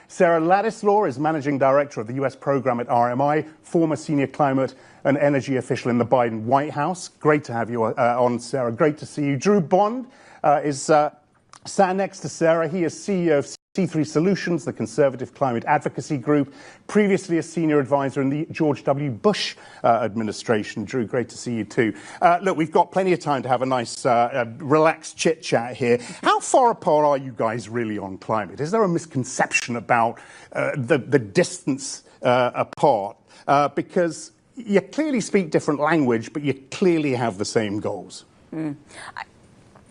Sarah Lattisaw is Managing Director of the U.S. program at RMI, former senior climate and energy official in the Biden White House. Great to have you on, Sarah. Great to see you. Drew Bond is sat next to Sarah. He is CEO of C3 Solutions, the conservative climate advocacy group, previously a senior advisor in the George W. Bush administration. Drew, great to see you too. Look, we've got plenty of time to have a nice, relaxed chit-chat here. How far apart are you guys really on climate? Is there a misconception about the distance apart? Because you clearly speak different language, but you clearly have the same goals.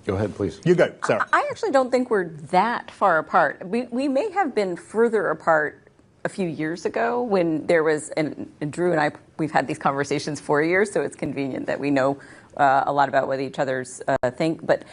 Go ahead, please. You go, Sarah. I actually don't think we're that far apart. We may have been further apart a few years ago when there was, and Drew and I, we've had these conversations for years, so it's convenient that we know a lot about what each other's think. But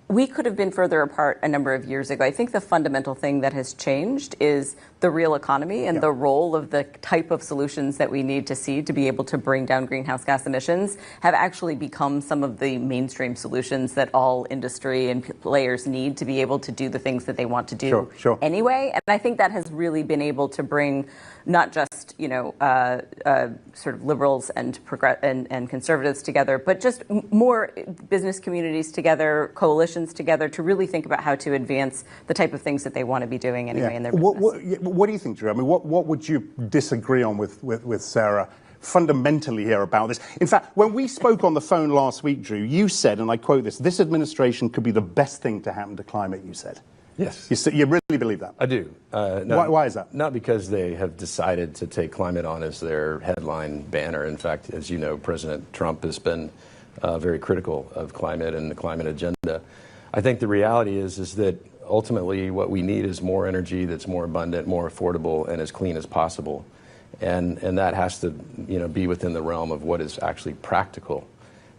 we could have been further apart a number of years ago. I think the fundamental thing that has changed is the real economy and the role of the type of solutions that we need to see to be able to bring down greenhouse gas emissions have actually become some of the mainstream solutions that all industry and players need to be able to do the things that they want to do anyway. And I think that has really been able to bring not just, sort of liberals and conservatives together, but just more business communities together, coalitions together to really think about how to advance the type of things that they want to be doing anyway in their business. What do you think, Drew? I mean, what would you disagree on with Sarah fundamentally here about this? In fact, when we spoke on the phone last week, Drew, you said, and I quote this administration could be the best thing to happen to climate, you said. Yes. You really believe that? I do. Why is that? Not because they have decided to take climate on as their headline banner. In fact, as you know, President Trump has been very critical of climate and the climate agenda. I think the reality is that ultimately what we need is more energy that's more abundant, more affordable, and as clean as possible. And that has to be within the realm of what is actually practical.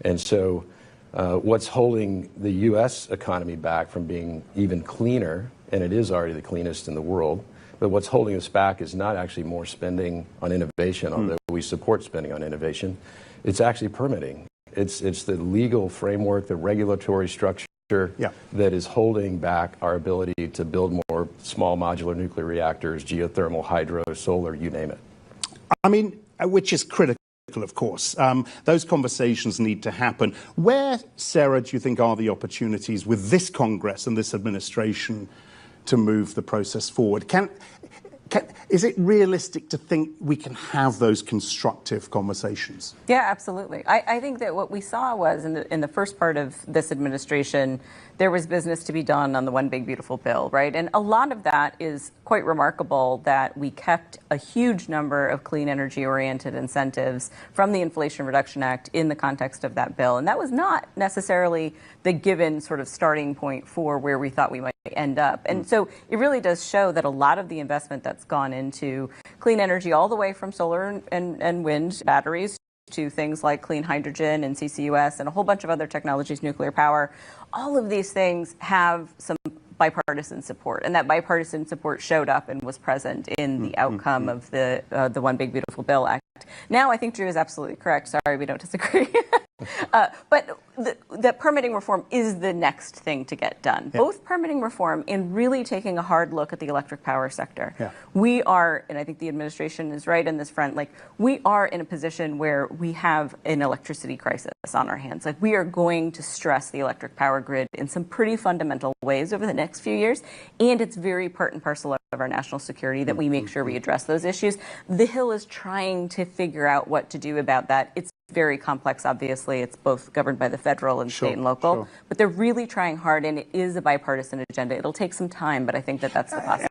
And so what's holding the U.S. economy back from being even cleaner, and it is already the cleanest in the world, but what's holding us back is not actually more spending on innovation, although we support spending on innovation. It's actually permitting. It's the legal framework, the regulatory structure that is holding back our ability to build more small modular nuclear reactors, geothermal, hydro, solar, you name it. I mean, which is critical, of course. Those conversations need to happen. Where, Sarah, do you think are the opportunities with this Congress and this administration to move the process forward? Is it realistic to think we can have those constructive conversations? Yeah, absolutely. I think that what we saw was in the first part of this administration, there was business to be done on the One Big Beautiful Bill, right? And a lot of that is quite remarkable that we kept a huge number of clean energy-oriented incentives from the Inflation Reduction Act in the context of that bill. And that was not necessarily the given sort of starting point for where we thought we might end up. And so it really does show that a lot of the investment that's gone into clean energy, all the way from solar and wind batteries to things like clean hydrogen and CCUS and a whole bunch of other technologies, nuclear power, all of these things have some bipartisan support, and that bipartisan support showed up and was present in the outcome of the One Big Beautiful Bill Act. Now, I think Drew is absolutely correct. Sorry, we don't disagree. But the permitting reform is the next thing to get done. Both permitting reform and really taking a hard look at the electric power sector. We are, and I think the administration is right in this front, like we are in a position where we have an electricity crisis on our hands. Like we are going to stress the electric power grid in some pretty fundamental ways over the next few years. And it's very part and parcel of our national security that we make sure we address those issues. The Hill is trying to figure out what to do about that. It's very complex, obviously. It's both governed by the federal and state and local. But they're really trying hard, and it is a bipartisan agenda. It'll take some time, but I think that that's the possibility.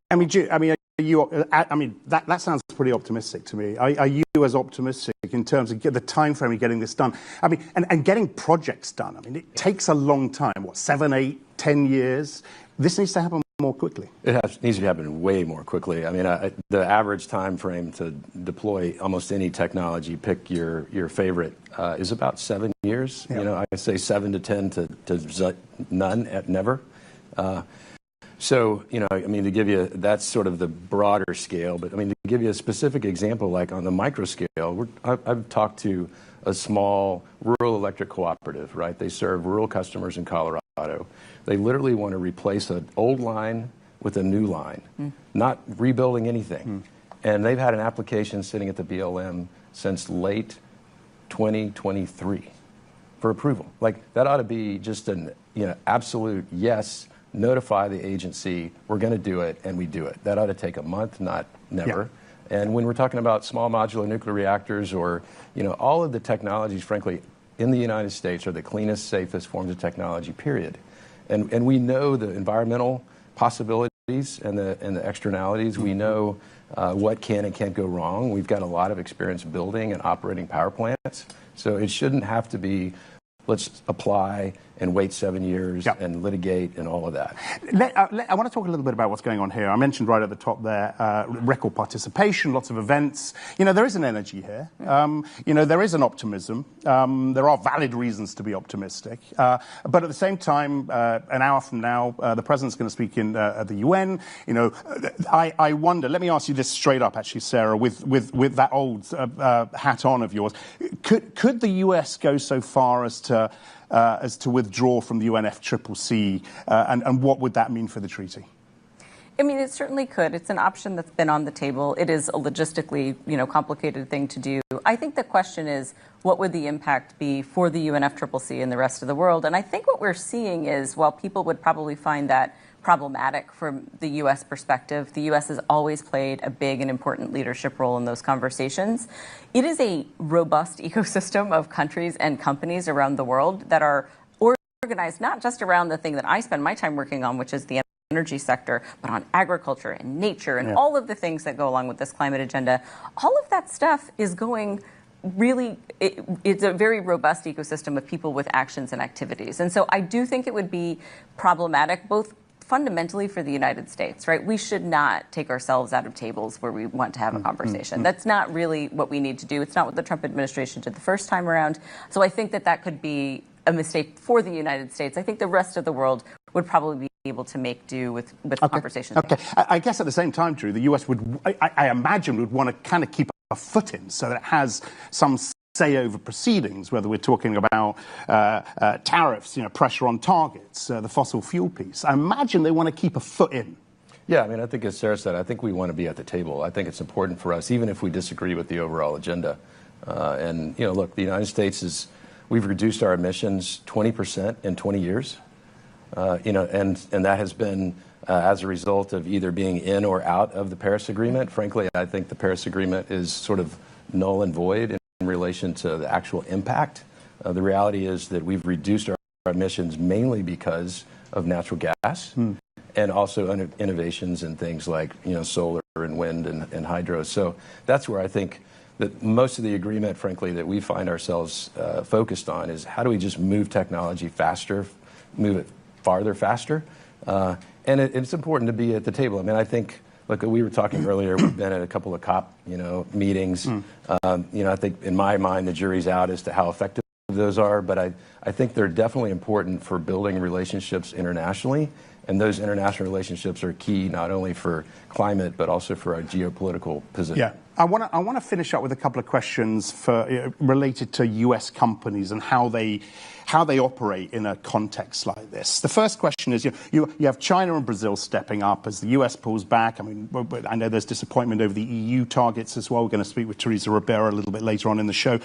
That sounds pretty optimistic to me. Are you as optimistic in terms of the time frame of getting this done? I mean, and getting projects done. I mean, it takes a long time. What, 7, 8, 10 years? This needs to happen more quickly. It needs to happen way more quickly. I mean, the average time frame to deploy almost any technology, pick your favorite, is about 7 years. I say 7 to 10 to none at never. So, to give you, that's sort of the broader scale. But, to give you a specific example, like on the micro scale, I've talked to a small rural electric cooperative, right? They serve rural customers in Colorado. They literally want to replace an old line with a new line, not rebuilding anything. And they've had an application sitting at the BLM since late 2023 for approval. Like, that ought to be just an absolute yes. Notify the agency, we're going to do it, and we do it. That ought to take a month, not never. Yeah. And when we're talking about small modular nuclear reactors, or all of the technologies, frankly, in the United States are the cleanest, safest forms of technology, period. And we know the environmental possibilities and the externalities. We know what can and can't go wrong. We've got a lot of experience building and operating power plants. So it shouldn't have to be, let's apply and wait 7 years and litigate and all of that. I want to talk a little bit about what's going on here. I mentioned right at the top there, record participation, lots of events. There is an energy here. There is an optimism. There are valid reasons to be optimistic. But at the same time, an hour from now, the president's going to speak at the UN. I wonder, let me ask you this straight up, actually, Sarah, with that old hat on of yours. Could the US go so far as to withdraw from the UNFCCC, and what would that mean for the treaty? I mean, it certainly could. It's an option that's been on the table. It is a logistically, complicated thing to do. I think the question is, what would the impact be for the UNFCCC and the rest of the world? And I think what we're seeing is, while people would probably find that problematic from the U.S. perspective, the U.S. has always played a big and important leadership role in those conversations. It is a robust ecosystem of countries and companies around the world that are organized not just around the thing that I spend my time working on, which is the energy sector, but on agriculture and nature and all of the things that go along with this climate agenda. All of that stuff is going really, it's a very robust ecosystem of people with actions and activities. And so I do think it would be problematic, both fundamentally for the United States, right? We should not take ourselves out of tables where we want to have a conversation. That's not really what we need to do. It's not what the Trump administration did the first time around. So I think that could be a mistake for the United States. I think the rest of the world would probably be able to make do with conversations. Okay. I guess at the same time, Drew, the US would, I imagine, would want to kind of keep a foot in so that it has some say over proceedings, whether we're talking about tariffs, pressure on targets, the fossil fuel piece. I imagine they want to keep a foot in. Yeah, I mean, I think, as Sarah said, I think we want to be at the table. I think it's important for us, even if we disagree with the overall agenda. And, look, the United States we've reduced our emissions 20% in 20 years. And that has been as a result of either being in or out of the Paris Agreement. Frankly, I think the Paris Agreement is sort of null and void in relation to the actual impact. The reality is that we've reduced our emissions mainly because of natural gas and also innovations in things like solar and wind and hydro. So that's where I think that most of the agreement, frankly, that we find ourselves focused on is how do we just move technology faster, move it farther faster. And it's important to be at the table. I mean, I think, look, we were talking earlier, we've been at a couple of COP, meetings. I think in my mind, the jury's out as to how effective those are, but I think they're definitely important for building relationships internationally. And those international relationships are key not only for climate, but also for our geopolitical position. Yeah. I want to finish up with a couple of questions related to U.S. companies and how they operate in a context like this. The first question is, you have China and Brazil stepping up as the U.S. pulls back. I mean, I know there's disappointment over the EU targets as well. We're going to speak with Teresa Ribera a little bit later on in the show.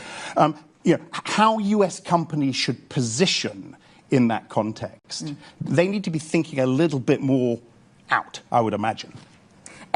How U.S. companies should position in that context. They need to be thinking a little bit more out, I would imagine.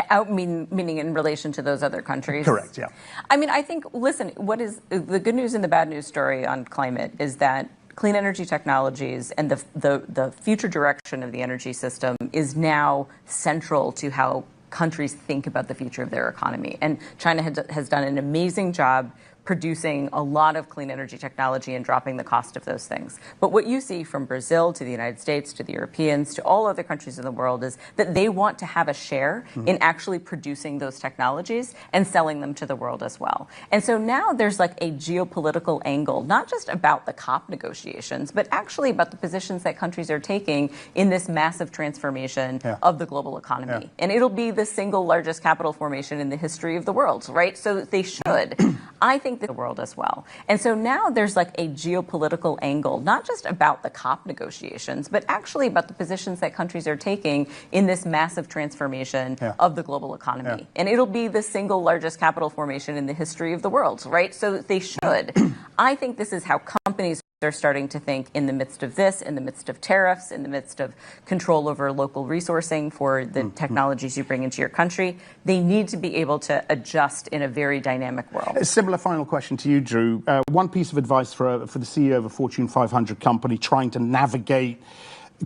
Out meaning in relation to those other countries? Correct, yeah. I mean, I think, listen, what is the good news and the bad news story on climate is that clean energy technologies and the future direction of the energy system is now central to how countries think about the future of their economy. And China has done an amazing job producing a lot of clean energy technology and dropping the cost of those things. But what you see from Brazil to the United States to the Europeans to all other countries in the world is that they want to have a share in actually producing those technologies and selling them to the world as well. And so now there's like a geopolitical angle, not just about the COP negotiations, but actually about the positions that countries are taking in this massive transformation of the global economy. Yeah. And it'll be the single largest capital formation in the history of the world, right? So they should. I think think the world as well. And so now there's like a geopolitical angle, not just about the COP negotiations, but actually about the positions that countries are taking in this massive transformation of the global economy. And it'll be the single largest capital formation in the history of the world, right? So they should. I think this is how companies are starting to think in the midst of this, in the midst of tariffs, in the midst of control over local resourcing for the technologies you bring into your country. They need to be able to adjust in a very dynamic world. A similar final question to you, Drew. One piece of advice for the CEO of a Fortune 500 company trying to navigate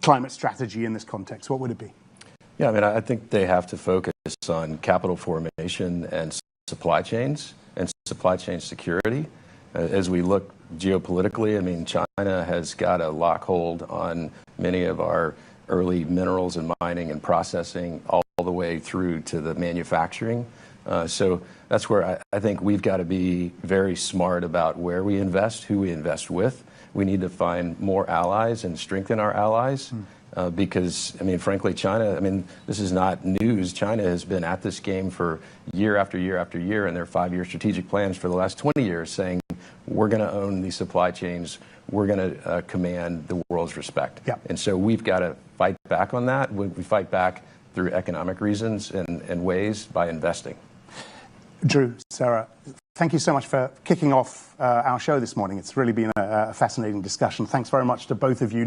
climate strategy in this context, what would it be? Yeah, I mean, I think they have to focus on capital formation and supply chains and supply chain security. As we look geopolitically, I mean, China has got a lockhold on many of our early minerals and mining and processing all the way through to the manufacturing. So that's where I think we've got to be very smart about where we invest, who we invest with. We need to find more allies and strengthen our allies. Because, I mean, frankly, China, I mean, this is not news. China has been at this game for year after year after year in their 5-year strategic plans for the last 20 years saying, we're going to own these supply chains. We're going to command the world's respect. And so we've got to fight back on that. We fight back through economic reasons and ways by investing. Drew, Sarah, thank you so much for kicking off our show this morning. It's really been a fascinating discussion. Thanks very much to both of you.